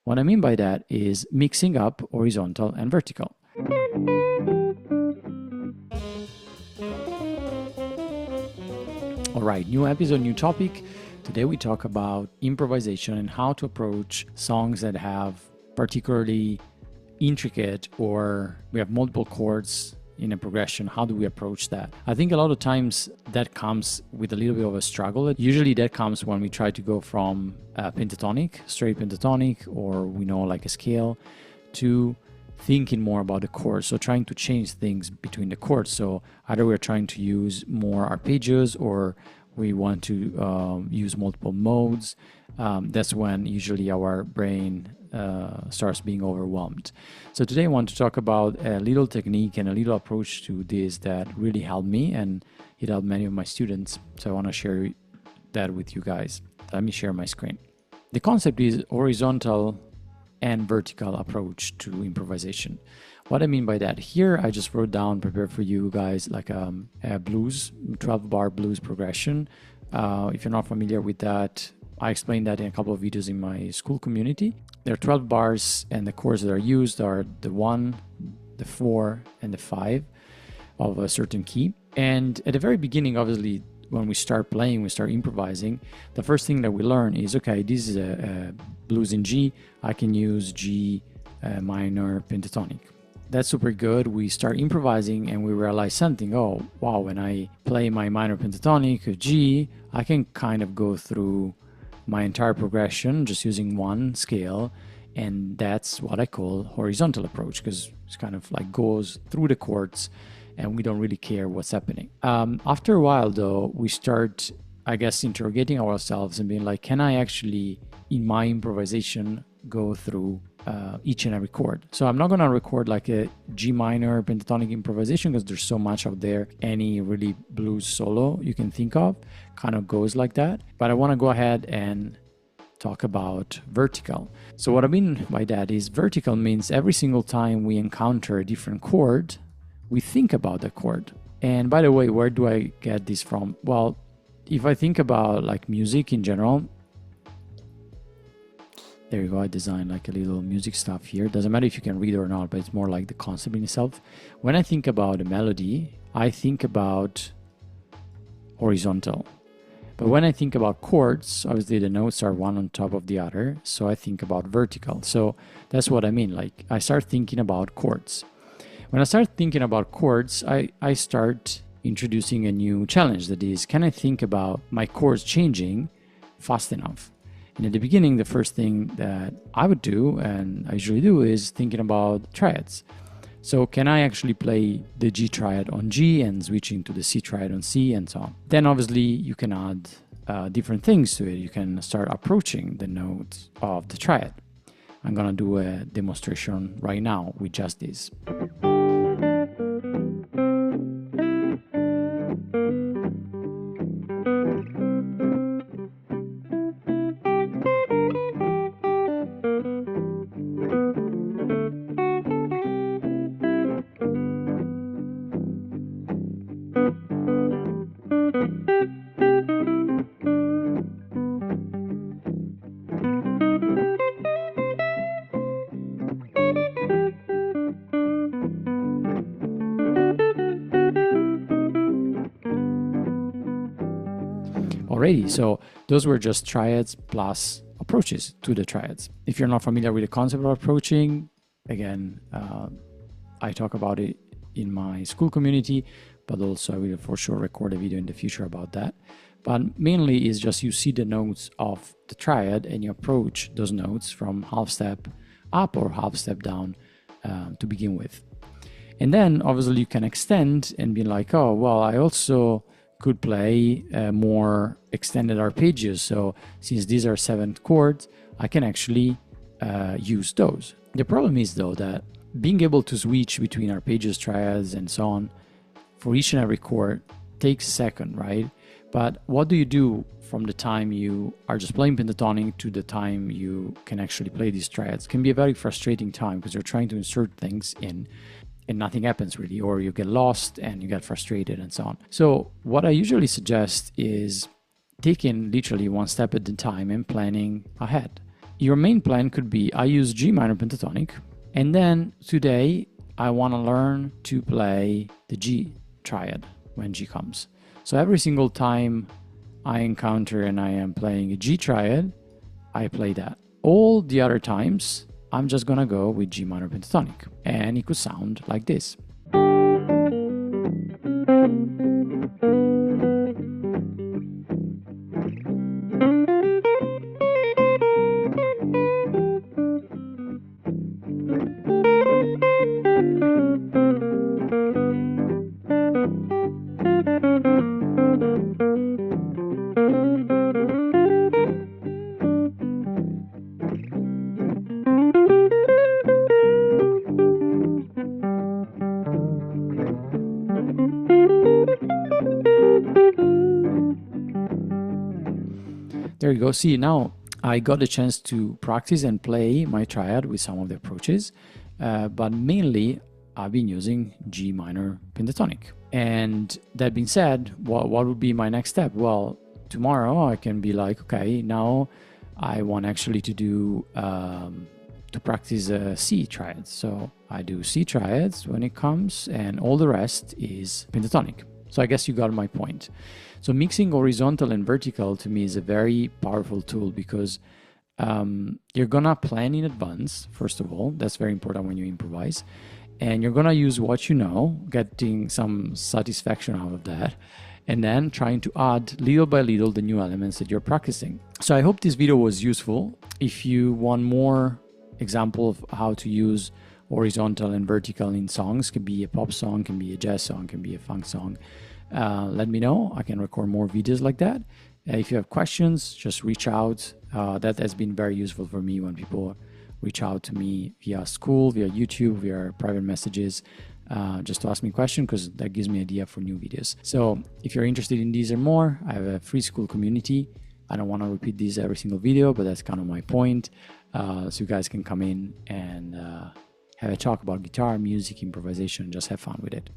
What I mean by that is mixing up horizontal and vertical. All right, new episode, new topic. Today we talk about improvisation and how to approach songs that have particularly intricate or we have multiple chords in a progression. How do we approach that? I think a lot of times that comes with a little bit of a struggle. Usually that comes when we try to go from pentatonic, straight pentatonic, or we know like a scale, to thinking more about the chords. So trying to change things between the chords. So either we're trying to use more arpeggios or we want to use multiple modes. That's when usually our brain starts being overwhelmed. So today I want to talk about a little technique and a little approach to this that really helped me and it helped many of my students. So I want to share that with you guys. Let me share my screen. The concept is horizontal and vertical approach to improvisation. What I mean by that, here I just wrote down, prepared for you guys, like a blues, 12-bar blues progression. If you're not familiar with that, I explained that in a couple of videos in my SKOOL community. There are 12 bars and the chords that are used are the 1, the 4, and the 5 of a certain key. And at the very beginning, obviously, when we start playing, we start improvising, the first thing that we learn is, okay, this is a blues in G, I can use G minor pentatonic. That's super good. We start improvising and we realize something. Oh, wow, when I play my minor pentatonic of G, I can kind of go through my entire progression just using one scale. And that's what I call horizontal approach, because it's kind of like goes through the chords and we don't really care what's happening. After a while, though, we start, I guess, interrogating ourselves and being like, can I actually, in my improvisation, go through each and every chord? So I'm not going to record like a G minor pentatonic improvisation because there's so much out there. Any really blues solo you can think of kind of goes like that. But I want to go ahead and talk about vertical. So what I mean by that is vertical means every single time we encounter a different chord, we think about the chord. And by the way, where do I get this from? Well, if I think about like music in general, there you go, I designed like a little music stuff here. Doesn't matter if you can read or not, but it's more like the concept in itself. When I think about a melody, I think about horizontal. But when I think about chords, obviously the notes are one on top of the other, so I think about vertical. So that's what I mean, like I start thinking about chords. When I start thinking about chords, I start introducing a new challenge, that is, can I think about my chords changing fast enough? And at the beginning, the first thing that I would do, and I usually do, is thinking about triads. So can I actually play the G triad on G and switching to the C triad on C and so on? Then obviously you can add different things to it. You can start approaching the notes of the triad. I'm gonna do a demonstration right now with just this. Already, so those were just triads plus approaches to the triads. If you're not familiar with the concept of approaching, again, I talk about it in my SKOOL community, but also I will for sure record a video in the future about that. But mainly is just you see the notes of the triad and you approach those notes from half step up or half step down to begin with. And then obviously you can extend and be like, oh, well, I also could play more extended arpeggios. So since these are 7th chords, I can actually use those. The problem is though that being able to switch between arpeggios, triads, and so on for each and every chord takes a second, right? But what do you do from the time you are just playing pentatonic to the time you can actually play these triads? It can be a very frustrating time because you're trying to insert things in and nothing happens really, or you get lost and you get frustrated and so on. So what I usually suggest is taking literally one step at a time and planning ahead. your main plan could be, I use G minor pentatonic, and then today I want to learn to play the G triad when G comes. So every single time I encounter and I am playing a G triad, I play that. All the other times, I'm just gonna go with G minor pentatonic, and it could sound like this. There you go. See, now I got a chance to practice and play my triad with some of the approaches, but mainly I've been using G minor pentatonic. And that being said, what would be my next step? Well, tomorrow I can be like, okay, now I want actually to do to practice C triads. So I do C triads when it comes, and all the rest is pentatonic. So I guess you got my point. So mixing horizontal and vertical to me is a very powerful tool, because you're gonna plan in advance, first of all. That's very important when you improvise. And you're gonna use what you know, getting some satisfaction out of that, and then trying to add little by little the new elements that you're practicing. So I hope this video was useful. If you want more example of how to use horizontal and vertical in songs, can be a pop song, can be a jazz song, can be a funk song, let me know. I can record more videos like that. If you have questions, just reach out. That has been very useful for me when people reach out to me via SKOOL, via YouTube, via private messages, just to ask me questions, because that gives me idea for new videos. So if you're interested in these or more, I have a free SKOOL community. I don't want to repeat these every single video, but that's kind of my point. So you guys can come in and have a talk about guitar, music, improvisation, and just have fun with it.